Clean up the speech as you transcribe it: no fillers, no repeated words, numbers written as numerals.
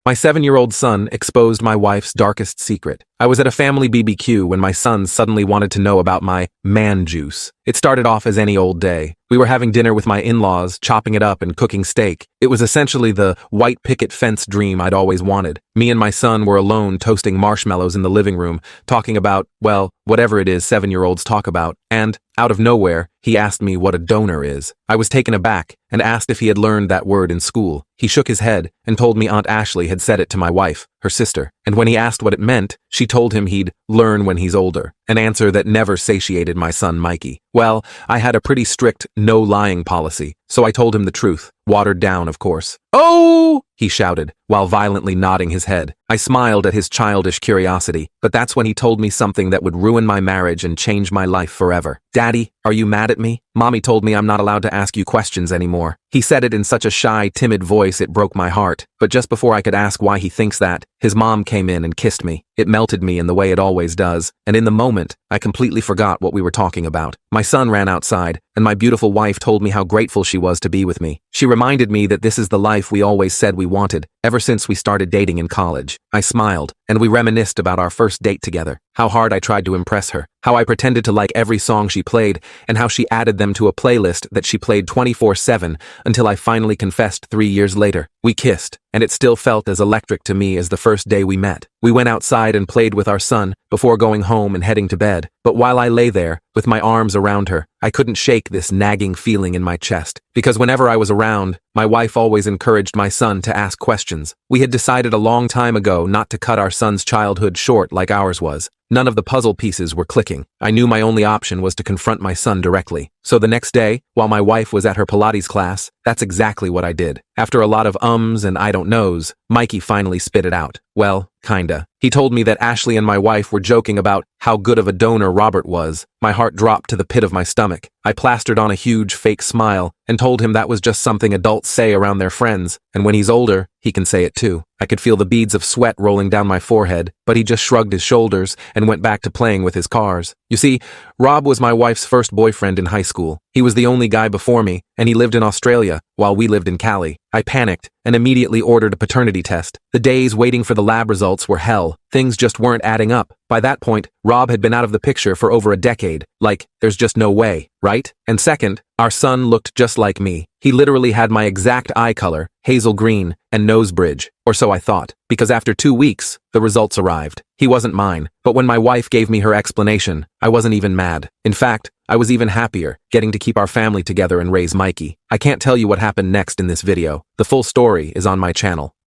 My 7-year-old son exposed my wife's darkest secret. I was at a family BBQ when my son suddenly wanted to know about my man juice. It started off as any old day. We were having dinner with my in-laws, chopping it up and cooking steak. It was essentially the white picket fence dream I'd always wanted. Me and my son were alone toasting marshmallows in the living room, talking about, well, whatever it is 7-year-olds talk about. And, out of nowhere, he asked me what a donor is. I was taken aback and asked if he had learned that word in school. He shook his head and told me Aunt Ashley had said it to my wife, her sister, and when he asked what it meant, she told him he'd learn when he's older, an answer that never satiated my son Mikey. Well, I had a pretty strict no-lying policy, so I told him the truth, watered down, of course. "Oh!" he shouted, while violently nodding his head. I smiled at his childish curiosity, but that's when he told me something that would ruin my marriage and change my life forever. "Daddy, are you mad at me? Mommy told me I'm not allowed to ask you questions anymore." He said it in such a shy, timid voice it broke my heart, but just before I could ask why he thinks that, his mom came in and kissed me. It melted me in the way it always does, and in the moment, I completely forgot what we were talking about. My son ran outside, and my beautiful wife told me how grateful she was to be with me. She reminded me that this is the life we always said we wanted, ever since we started dating in college. I smiled, and we reminisced about our first date together, how hard I tried to impress her, how I pretended to like every song she played, and how she added them to a playlist that she played 24/7 until I finally confessed 3 years later. We kissed, and it still felt as electric to me as the first day we met. We went outside and played with our son before going home and heading to bed, but while I lay there, with my arms around her, I couldn't shake this nagging feeling in my chest, because whenever I was around, my wife always encouraged my son to ask questions. We had decided a long time ago not to cut our son's childhood short like ours was. None of the puzzle pieces were clicking. I knew my only option was to confront my son directly. So the next day, while my wife was at her Pilates class, that's exactly what I did. After a lot of ums and I don't knows, Mikey finally spit it out. Well, kinda. He told me that Ashley and my wife were joking about how good of a donor Robert was. My heart dropped to the pit of my stomach. I plastered on a huge fake smile and told him that was just something adults say around their friends, and when he's older, he can say it too. I could feel the beads of sweat rolling down my forehead, but he just shrugged his shoulders and went back to playing with his cars. You see, Rob was my wife's first boyfriend in high school. He was the only guy before me, and he lived in Australia while we lived in Cali. I panicked and immediately ordered a paternity test. The days waiting for the lab results were hell. Things just weren't adding up. By that point, Rob had been out of the picture for over a decade. Like, there's just no way, right? And second, our son looked just like me. He literally had my exact eye color, hazel green, and nose bridge, or so I thought, because after 2 weeks, the results arrived. He wasn't mine, but when my wife gave me her explanation, I wasn't even mad. In fact, I was even happier, getting to keep our family together and raise Mikey. I can't tell you what happened next in this video. The full story is on my channel.